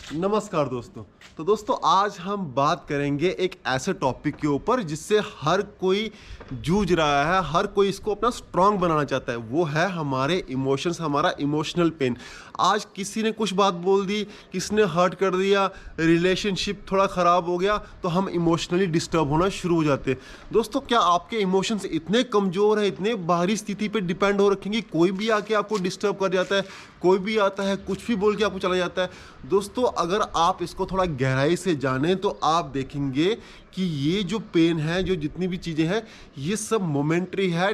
नमस्कार दोस्तों। तो दोस्तों आज हम बात करेंगे एक ऐसे टॉपिक के ऊपर जिससे हर कोई जूझ रहा है, हर कोई इसको अपना स्ट्रांग बनाना चाहता है। वो है हमारे इमोशंस, हमारा इमोशनल पेन। आज किसी ने कुछ बात बोल दी, किसी ने हर्ट कर दिया, रिलेशनशिप थोड़ा ख़राब हो गया तो हम इमोशनली डिस्टर्ब होना शुरू हो जाते हैं। दोस्तों क्या आपके इमोशंस इतने कमज़ोर हैं, इतने बाहरी स्थिति पे डिपेंड हो रखेंगे, कोई भी आके आपको डिस्टर्ब कर जाता है, कोई भी आता है कुछ भी बोल के आपको चला जाता है। दोस्तों अगर आप इसको थोड़ा गहराई से जानें तो आप देखेंगे कि ये जो पेन है, जो जितनी भी चीज़ें हैं, ये सब मोमेंटरी है,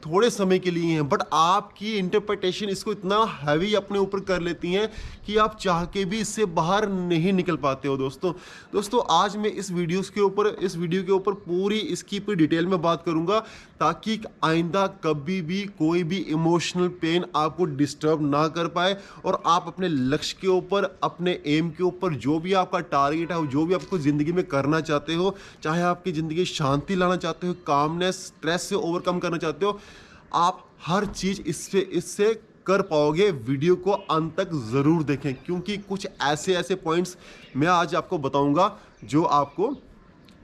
थोड़े समय के लिए हैं। बट आपकी इंटरप्रिटेशन इसको इतना हैवी अपने ऊपर कर लेती हैं कि आप चाह के भी इससे बाहर नहीं निकल पाते हो। दोस्तों आज मैं इस वीडियो के ऊपर पूरी इसकी पूरी डिटेल में बात करूंगा ताकि आइंदा कभी भी कोई भी इमोशनल पेन आपको डिस्टर्ब ना कर पाए और आप अपने लक्ष्य के ऊपर, अपने एम के ऊपर, जो भी आपका टारगेट है, जो भी आपको ज़िंदगी में करना चाहते हो, चाहे आपकी ज़िंदगी शांति लाना चाहते हो, कामनेस, स्ट्रेस से ओवरकम करना चाहते हो, आप हर चीज़ इससे कर पाओगे। वीडियो को अंत तक ज़रूर देखें क्योंकि कुछ ऐसे पॉइंट्स मैं आज आपको बताऊंगा जो आपको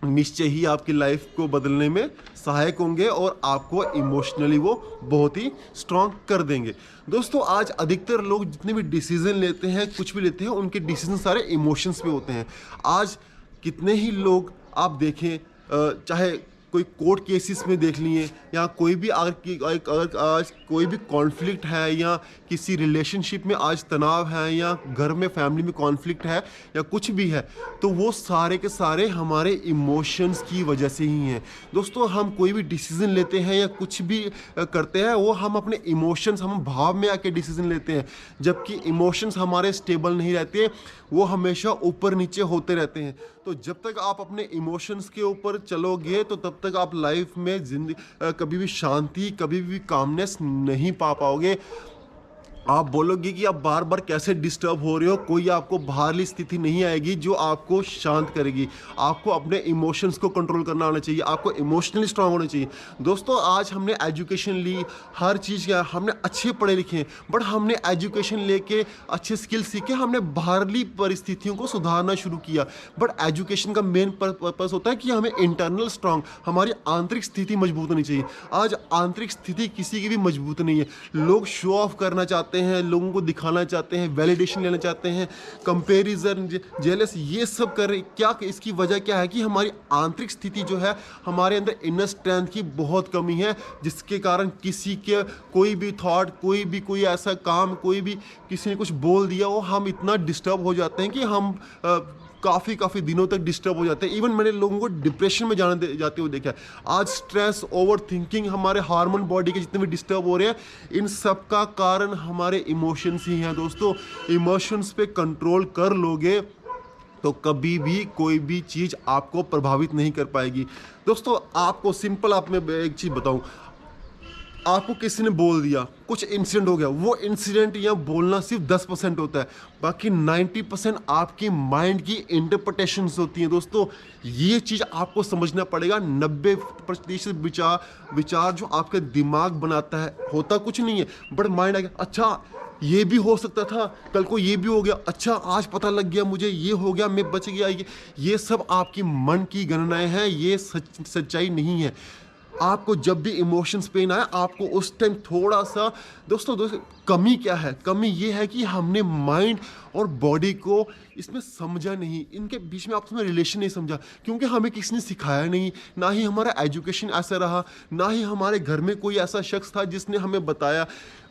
निश्चय ही आपकी लाइफ को बदलने में सहायक होंगे और आपको इमोशनली वो बहुत ही स्ट्रांग कर देंगे। दोस्तों आज अधिकतर लोग जितने भी डिसीजन लेते हैं, कुछ भी लेते हैं, उनके डिसीजन सारे इमोशंस पे होते हैं। आज कितने ही लोग आप देखें, चाहे कोई कोर्ट केसेस में देख लिए या कोई भी अगर आज कोई भी कॉन्फ्लिक्ट है या किसी रिलेशनशिप में आज तनाव है या घर में फैमिली में कॉन्फ्लिक्ट है या कुछ भी है, तो वो सारे के सारे हमारे इमोशंस की वजह से ही हैं। दोस्तों हम कोई भी डिसीज़न लेते हैं या कुछ भी करते हैं, वो हम अपने इमोशंस, हम भाव में आके डिसीज़न लेते हैं, जबकि इमोशंस हमारे स्टेबल नहीं रहते, वो हमेशा ऊपर नीचे होते रहते हैं। तो जब तक आप अपने इमोशंस के ऊपर चलोगे तो तब तक आप लाइफ में कभी भी शांति, कभी भी कामनेस नहीं पा पाओगे। आप बोलोगे कि आप बार बार कैसे डिस्टर्ब हो रहे हो, कोई आपको बाहरली स्थिति नहीं आएगी जो आपको शांत करेगी। आपको अपने इमोशंस को कंट्रोल करना आना चाहिए, आपको इमोशनली स्ट्रांग होना चाहिए। दोस्तों आज हमने एजुकेशन ली, हर चीज़ किया, हमने अच्छे पढ़े लिखे हैं, बट हमने एजुकेशन लेके अच्छे स्किल सीखे, हमने बाहरली परिस्थितियों को सुधारना शुरू किया। बट एजुकेशन का मेन पर्पस होता है कि हमें इंटरनल स्ट्रांग, हमारी आंतरिक स्थिति मजबूत होनी चाहिए। आज आंतरिक स्थिति किसी की भी मजबूत नहीं है। लोग शो ऑफ करना चाहते हैं, लोगों को दिखाना चाहते हैं, वैलिडेशन लेना चाहते हैं, कंपैरिजन, जेलस, ये सब कर रहे। क्या इसकी वजह क्या है कि हमारी आंतरिक स्थिति जो है, हमारे अंदर इनर स्ट्रेंथ की बहुत कमी है, जिसके कारण किसी के कोई भी थॉट, कोई ऐसा काम, कोई भी किसी ने कुछ बोल दिया, वो हम इतना डिस्टर्ब हो जाते हैं कि हम काफ़ी दिनों तक डिस्टर्ब हो जाते हैं। इवन मैंने लोगों को डिप्रेशन में जाते हुए देखा है। आज स्ट्रेस, ओवर थिंकिंग, हमारे हार्मोन बॉडी के जितने भी डिस्टर्ब हो रहे हैं, इन सब का कारण हमारे इमोशंस ही हैं। दोस्तों इमोशंस पे कंट्रोल कर लोगे तो कभी भी कोई भी चीज़ आपको प्रभावित नहीं कर पाएगी। दोस्तों आपको सिंपल, आप मैं एक चीज़ बताऊं, आपको किसी ने बोल दिया, कुछ इंसिडेंट हो गया, वो इंसिडेंट या बोलना सिर्फ 10% होता है, बाकी 90% आपकी माइंड की इंटरप्रिटेशंस होती हैं। दोस्तों ये चीज़ आपको समझना पड़ेगा। 90% विचार जो आपका दिमाग बनाता है, होता कुछ नहीं है, बट माइंड आ गया, अच्छा ये भी हो सकता था, कल को ये भी हो गया, अच्छा आज पता लग गया मुझे, ये हो गया, मैं बच गया। ये सब आपकी मन की गणनाएं हैं, ये सच्चाई नहीं है। आपको जब भी इमोशंस पेन आए, आपको उस टाइम थोड़ा सा, दोस्तों कमी क्या है? कमी ये है कि हमने माइंड और बॉडी को इसमें समझा नहीं, इनके बीच में आपस में रिलेशन नहीं समझा, क्योंकि हमें किसी ने सिखाया नहीं, ना ही हमारा एजुकेशन ऐसा रहा, ना ही हमारे घर में कोई ऐसा शख्स था जिसने हमें बताया।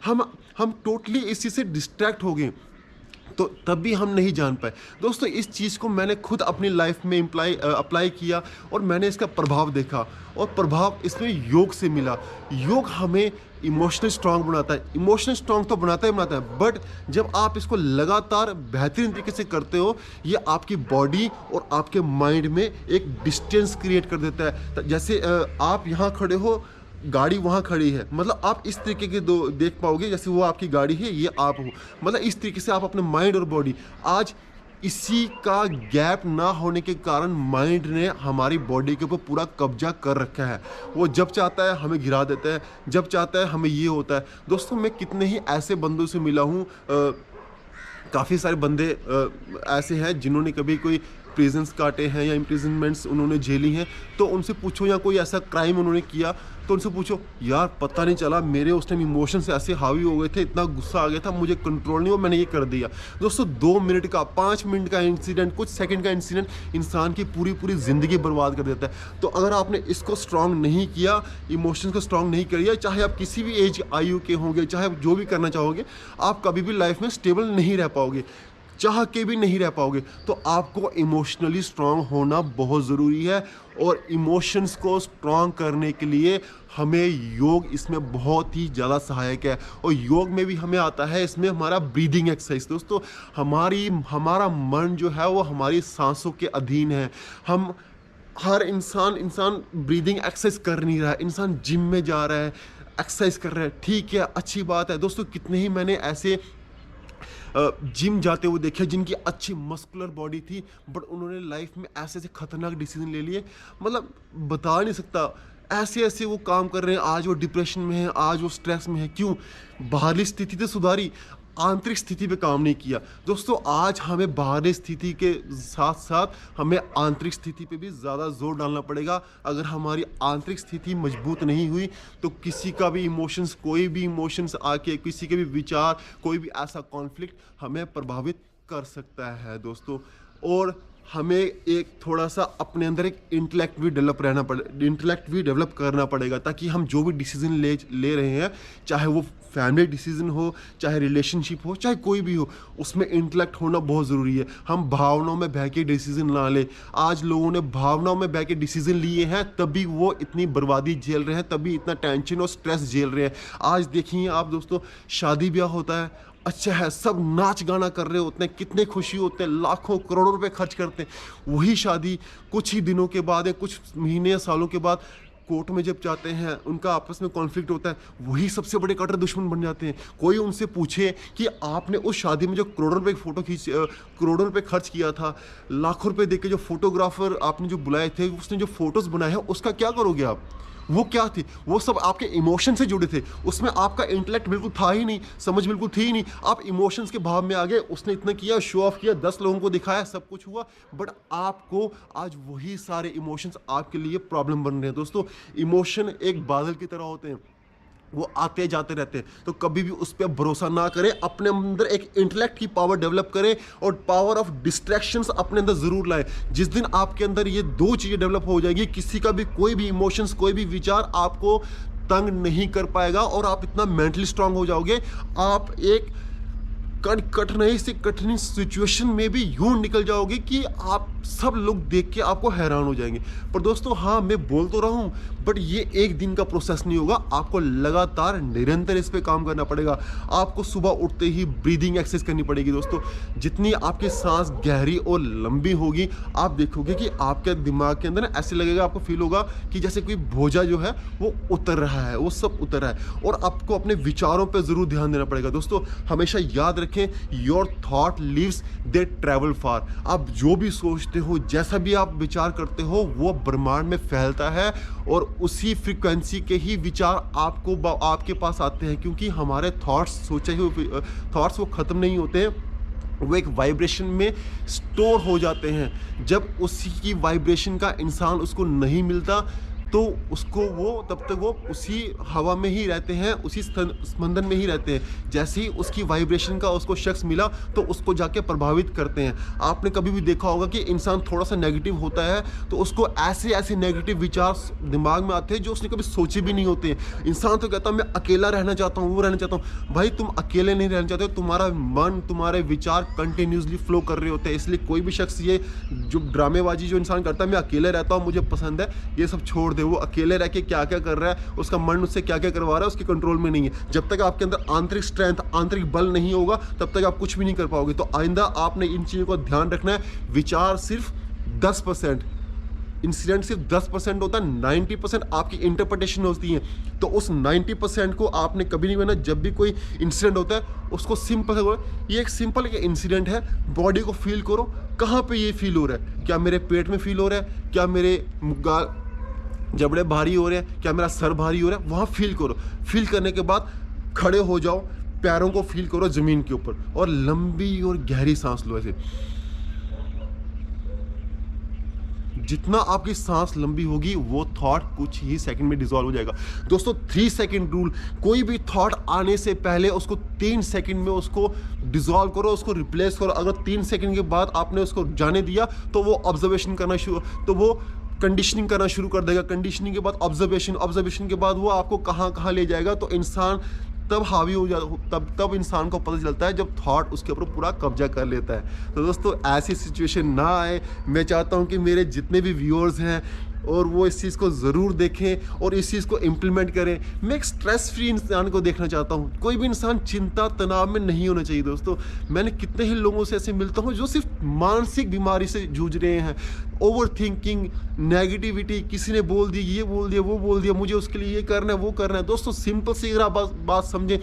हम टोटली इसी से डिस्ट्रैक्ट हो गए, तो तब भी हम नहीं जान पाए। दोस्तों इस चीज़ को मैंने खुद अपनी लाइफ में अप्लाई किया और मैंने इसका प्रभाव देखा, और प्रभाव इसमें योग से मिला। योग हमें इमोशनल स्ट्रांग बनाता है। इमोशनल स्ट्रांग तो बनाता है, बट जब आप इसको लगातार बेहतरीन तरीके से करते हो, ये आपकी बॉडी और आपके माइंड में एक डिस्टेंस क्रिएट कर देता है। जैसे आप यहाँ खड़े हो, गाड़ी वहाँ खड़ी है, मतलब आप इस तरीके के दो देख पाओगे, जैसे वो आपकी गाड़ी है, ये आप हो, मतलब इस तरीके से आप अपने माइंड और बॉडी, आज इसी का गैप ना होने के कारण माइंड ने हमारी बॉडी के ऊपर पूरा कब्जा कर रखा है। वो जब चाहता है हमें गिरा देता है, जब चाहता है हमें ये होता है। दोस्तों मैं कितने ही ऐसे बंदों से मिला हूँ, काफ़ी सारे बंदे ऐसे हैं जिन्होंने कभी कोई प्रिजन्स काटे हैं या इम्प्रिजनमेंट्स उन्होंने झेली हैं, तो उनसे पूछो, या कोई ऐसा क्राइम उन्होंने किया तो उनसे पूछो, यार पता नहीं चला, मेरे उस टाइम इमोशंस ऐसे हावी हो गए थे, इतना गुस्सा आ गया था, मुझे कंट्रोल नहीं हुआ, मैंने ये कर दिया। दोस्तों 2 मिनट का 5 मिनट का इंसिडेंट, कुछ सेकंड का इंसिडेंट इंसान की पूरी पूरी ज़िंदगी बर्बाद कर देता है। तो अगर आपने इसको स्ट्रांग नहीं किया, इमोशंस को स्ट्रांग नहीं किया, चाहे आप किसी भी एज आयु के होंगे, चाहे आप जो भी करना चाहोगे, आप कभी भी लाइफ में स्टेबल नहीं रह पाओगे, चाह के भी नहीं रह पाओगे। तो आपको इमोशनली स्ट्रांग होना बहुत ज़रूरी है, और इमोशंस को स्ट्रांग करने के लिए हमें योग इसमें बहुत ही ज़्यादा सहायक है। और योग में भी हमें आता है इसमें हमारा ब्रीदिंग एक्सरसाइज। दोस्तों हमारा मन जो है वो हमारी सांसों के अधीन है। हम हर इंसान ब्रीदिंग एक्सरसाइज कर नहीं रहा है, इंसान जिम में जा रहा है, एक्सरसाइज कर रहा है, ठीक है, अच्छी बात है। दोस्तों कितने ही मैंने ऐसे जिम जाते हुए देखे जिनकी अच्छी मस्कुलर बॉडी थी, बट उन्होंने लाइफ में ऐसे ऐसे खतरनाक डिसीजन ले लिए, मतलब बता नहीं सकता, ऐसे ऐसे वो काम कर रहे हैं। आज वो डिप्रेशन में है, आज वो स्ट्रेस में है। क्यों? बाहरी स्थिति तो सुधारी, आंतरिक स्थिति पे काम नहीं किया। दोस्तों आज हमें बाहरी स्थिति के साथ साथ हमें आंतरिक स्थिति पे भी ज़्यादा जोर डालना पड़ेगा। अगर हमारी आंतरिक स्थिति मजबूत नहीं हुई तो किसी का भी इमोशंस, कोई भी इमोशंस आके, किसी के भी विचार, कोई भी ऐसा कॉन्फ्लिक्ट हमें प्रभावित कर सकता है दोस्तों। और हमें एक थोड़ा सा अपने अंदर एक इंटेलेक्ट भी डेवलप करना पड़ेगा, ताकि हम जो भी डिसीजन ले रहे हैं, चाहे वो फैमिली डिसीजन हो, चाहे रिलेशनशिप हो, चाहे कोई भी हो, उसमें इंटेलेक्ट होना बहुत ज़रूरी है। हम भावनाओं में बह के डिसीजन ना लें। आज लोगों ने भावनाओं में बह के डिसीजन लिए हैं, तभी वो इतनी बर्बादी झेल रहे हैं, तभी इतना टेंशन और स्ट्रेस झेल रहे हैं। आज देखिए आप दोस्तों, शादी ब्याह होता है, अच्छा है, सब नाच गाना कर रहे होते हैं, कितने खुशी होते हैं, लाखों करोड़ों रुपए खर्च करते हैं। वही शादी कुछ ही दिनों के बाद या कुछ महीने या सालों के बाद कोर्ट में जब जाते हैं, उनका आपस में कॉन्फ्लिक्ट होता है, वही सबसे बड़े कट्टर दुश्मन बन जाते हैं। कोई उनसे पूछे कि आपने उस शादी में जो करोड़ों रुपए करोड़ों रुपए खर्च किया था, लाखों रुपए देके जो फोटोग्राफर आपने जो बुलाए थे, उसने जो फोटोज बनाए हैं, उसका क्या करोगे आप? वो क्या थी? वो सब आपके इमोशन से जुड़े थे, उसमें आपका इंटेलेक्ट बिल्कुल था ही नहीं, समझ बिल्कुल थी ही नहीं। आप इमोशंस के भाव में आ गए, उसने इतना किया, शो ऑफ किया, 10 लोगों को दिखाया, सब कुछ हुआ, बट आपको आज वही सारे इमोशंस आपके लिए प्रॉब्लम बन रहे हैं। दोस्तों इमोशन एक बादल की तरह होते हैं, वो आते जाते रहते हैं, तो कभी भी उस पर भरोसा ना करें। अपने अंदर एक इंटेलेक्ट की पावर डेवलप करें, और पावर ऑफ डिस्ट्रैक्शंस अपने अंदर ज़रूर लाएं। जिस दिन आपके अंदर ये 2 चीज़ें डेवलप हो जाएगी, किसी का भी कोई भी इमोशंस, कोई भी विचार आपको तंग नहीं कर पाएगा, और आप इतना मेंटली स्ट्रांग हो जाओगे, आप एक कठिनाई से कठिन सिचुएशन में भी यूं निकल जाओगे कि आप सब लोग देख के आपको हैरान हो जाएंगे। पर दोस्तों हाँ, मैं बोल तो रहा हूँ, बट ये एक दिन का प्रोसेस नहीं होगा, आपको लगातार निरंतर इस पे काम करना पड़ेगा। आपको सुबह उठते ही ब्रीदिंग एक्सरसाइज करनी पड़ेगी। दोस्तों जितनी आपकी सांस गहरी और लंबी होगी, आप देखोगे कि आपके दिमाग के अंदर ऐसे लगेगा, आपको फील होगा कि जैसे कोई बोझा जो है वो उतर रहा है, वो सब उतर रहा है। और आपको अपने विचारों पर ज़रूर ध्यान देना पड़ेगा। दोस्तों हमेशा याद रखें, your thought lives they travel far. आप जो भी सोचते हो, जैसा भी आप विचार करते हो, वो ब्रह्मांड में फैलता है, और उसी फ्रीक्वेंसी के ही विचार आपके पास आते हैं। क्योंकि हमारे थॉट्स, सोचे हुए थॉट्स वो ख़त्म नहीं होते हैं, वो एक वाइब्रेशन में स्टोर हो जाते हैं। जब उसी की वाइब्रेशन का इंसान उसको नहीं मिलता, तो उसको वो तब तक वो उसी हवा में ही रहते हैं, उसी स्पंदन में ही रहते हैं। जैसे ही उसकी वाइब्रेशन का उसको शख्स मिला, तो उसको जाके प्रभावित करते हैं। आपने कभी भी देखा होगा कि इंसान थोड़ा सा नेगेटिव होता है, तो उसको ऐसे नेगेटिव विचार दिमाग में आते हैं जो उसने कभी सोचे भी नहीं होते हैं। इंसान तो कहता है मैं अकेला रहना चाहता हूँ, वो रहना चाहता हूँ। भाई तुम अकेले नहीं रहना चाहते हो, तुम्हारा मन, तुम्हारे विचार कंटिन्यूसली फ्लो कर रहे होते हैं। इसलिए कोई भी शख्स ये जो ड्रामेबाजी जो इंसान करता है, मैं अकेले रहता हूँ, मुझे पसंद है, ये सब छोड़ दे। वो अकेले रह के क्या क्या कर रहा है, उसका मन उससे क्या क्या करवा रहा है, उसके कंट्रोल में नहीं है। जब तक आपके अंदर आंतरिक स्ट्रेंथ, आंतरिक बल नहीं होगा, तब तक आप कुछ भी नहीं कर पाओगे। तो आइंदा आपने इन चीज़ों को ध्यान रखना है। विचार सिर्फ 10%, इंसिडेंट सिर्फ 10% होता है, 90% आपकी इंटरप्रिटेशन होती है। तो उस 90% को आपने कभी नहीं माना। जब भी कोई इंसिडेंट होता है, उसको सिंपल है, ये एक सिंपल इंसिडेंट है, बॉडी को फील करो, कहाँ पे ये फील हो रहा है। क्या मेरे पेट में फील हो रहा है, क्या मेरे जबड़े भारी हो रहे हैं, क्या मेरा सर भारी हो रहा है, वहाँ फील करो। फील करने के बाद खड़े हो जाओ, पैरों को फील करो ज़मीन के ऊपर और लंबी और गहरी सांस लो ऐसे। जितना आपकी सांस लंबी होगी वो थॉट कुछ ही सेकंड में डिसॉल्व हो जाएगा। दोस्तों 3 सेकंड रूल, कोई भी थॉट आने से पहले उसको 3 सेकंड में उसको डिसॉल्व करो, उसको रिप्लेस करो। अगर 3 सेकंड के बाद आपने उसको जाने दिया तो वो ऑब्जर्वेशन करना शुरू, तो वो कंडीशनिंग करना शुरू कर देगा। कंडीशनिंग के बाद ऑब्जर्वेशन, ऑब्जर्वेशन के बाद वो आपको कहाँ कहाँ ले जाएगा। तो इंसान तब हावी हो जाता, तब इंसान को पता चलता है जब थॉट उसके ऊपर पूरा कब्जा कर लेता है। तो दोस्तों ऐसी सिचुएशन ना आए, मैं चाहता हूँ कि मेरे जितने भी व्यूअर्स हैं और वो इस चीज़ को ज़रूर देखें और इस चीज़ को इम्प्लीमेंट करें। मैं एक स्ट्रेस फ्री इंसान को देखना चाहता हूँ। कोई भी इंसान चिंता तनाव में नहीं होना चाहिए। दोस्तों मैंने कितने ही लोगों से ऐसे मिलता हूँ जो सिर्फ मानसिक बीमारी से जूझ रहे हैं। ओवर थिंकिंग, नेगेटिविटी, किसी ने बोल दी, ये बोल दिया, वो बोल दिया, मुझे उसके लिए ये करना है, वो करना है। दोस्तों सिंपल सी अगर आप बात समझें,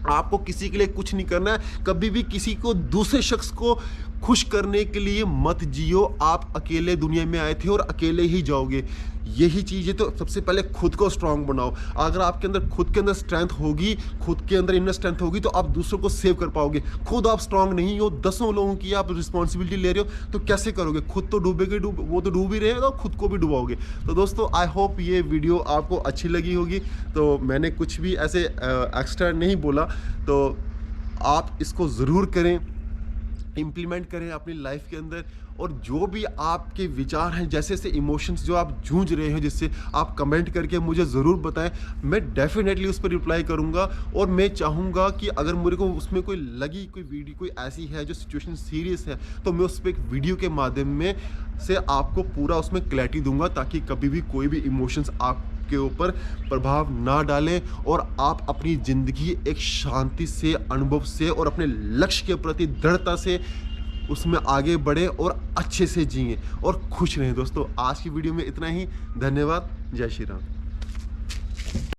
आपको किसी के लिए कुछ नहीं करना है। कभी भी किसी को, दूसरे शख्स को खुश करने के लिए मत जियो। आप अकेले दुनिया में आए थे और अकेले ही जाओगे। यही चीज़ है। तो सबसे पहले खुद को स्ट्रांग बनाओ। अगर आपके अंदर खुद के अंदर स्ट्रेंथ होगी, खुद के अंदर इनर स्ट्रेंथ होगी, तो आप दूसरों को सेव कर पाओगे। खुद आप स्ट्रांग नहीं हो, 10 लोगों की आप रिस्पॉन्सिबिलिटी ले रहे हो, तो कैसे करोगे? खुद तो डूबेगे, वो तो डूब ही रहेगा, खुद को भी डुबाओगे। तो दोस्तों आई होप ये वीडियो आपको अच्छी लगी होगी। तो मैंने कुछ भी ऐसे एक्स्ट्रा नहीं बोला, तो आप इसको ज़रूर करें, इम्प्लीमेंट करें अपनी लाइफ के अंदर। और जो भी आपके विचार हैं, जैसे जैसे इमोशंस जो आप जूझ रहे हैं, जिससे आप कमेंट करके मुझे ज़रूर बताएं। मैं डेफिनेटली उस पर रिप्लाई करूंगा। और मैं चाहूँगा कि अगर मेरे को उसमें कोई लगी, कोई वीडियो कोई ऐसी है जो सिचुएशन सीरियस है, तो मैं उस पर एक वीडियो के माध्यम में से आपको पूरा उसमें क्लैरिटी दूंगा, ताकि कभी भी कोई भी इमोशंस आपके ऊपर प्रभाव ना डालें और आप अपनी ज़िंदगी एक शांति से, अनुभव से और अपने लक्ष्य के प्रति दृढ़ता से उसमें आगे बढ़े और अच्छे से जिए और खुश रहें। दोस्तों आज की वीडियो में इतना ही। धन्यवाद। जय श्री राम।